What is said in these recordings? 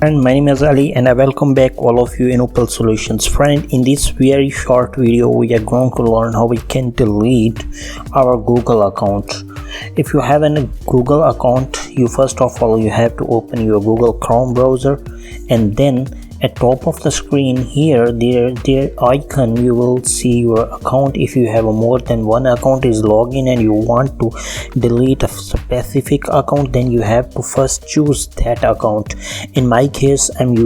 And my name is Ali and I welcome back all of you in Uppal Solutions. Friend, in this very short video we are going to learn how we can delete our Google account. If you have a Google account, you first of all you have to open your Google Chrome browser, and then at top of the screen here their icon you will see your account. If you have more than one account is login and you want to delete a specific account, then you have to first choose that account. In my case I'm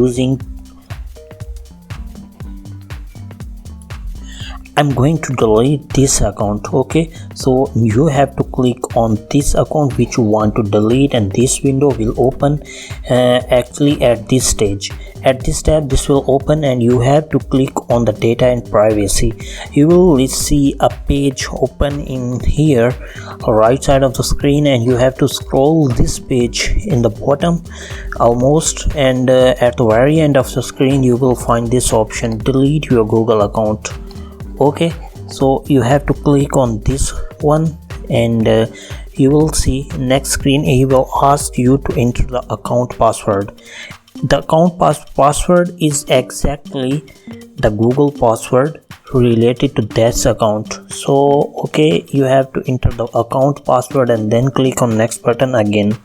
going to delete this account. Okay, so you have to click on this account which you want to delete, and this window will open actually at this stage. At this tab this will open and you have to click on the data and privacy. You will see a page open in here right side of the screen, and you have to scroll this page in the bottom almost, and at the very end of the screen you will find this option, delete your Google account. Okay, so you have to click on this one, and you will see next screen he will ask you to enter the account password. The account password is exactly the Google password related to that account. So okay, you have to enter the account password and then click on next button again.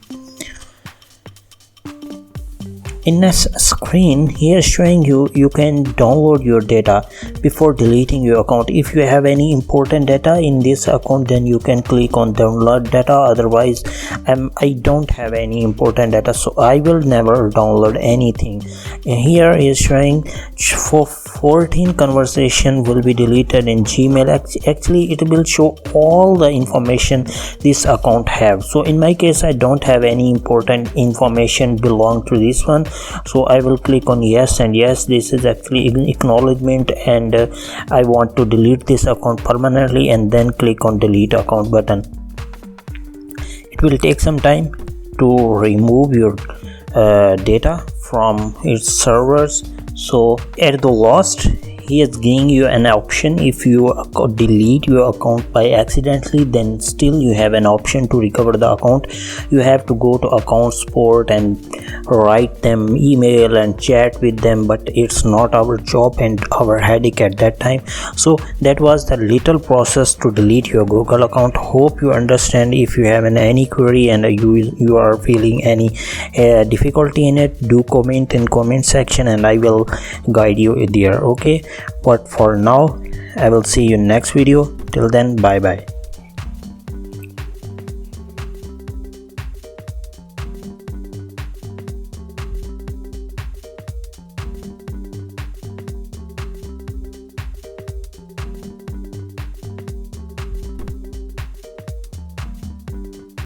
In this screen here showing you can download your data before deleting your account. If you have any important data in this account, then you can click on download data. Otherwise I don't have any important data, so I will never download anything. And here is showing for 14 conversation will be deleted in Gmail. Actually it will show all the information this account have. So in my case I don't have any important information belong to this one, so I will click on yes, and yes, this is actually acknowledgement, and I want to delete this account permanently, and then click on delete account button. It will take some time to remove your data from its servers. So at the last he is giving you an option. If you delete your account by accidentally, then still you have an option to recover the account. You have to go to account support and write them email and chat with them, but it's not our job and our headache at that time. So that was the little process to delete your Google account. Hope you understand. If you have any query and you are feeling any difficulty in it, do comment in comment section and I will guide you there. Okay, but for now I will see you next video. Till then, bye bye.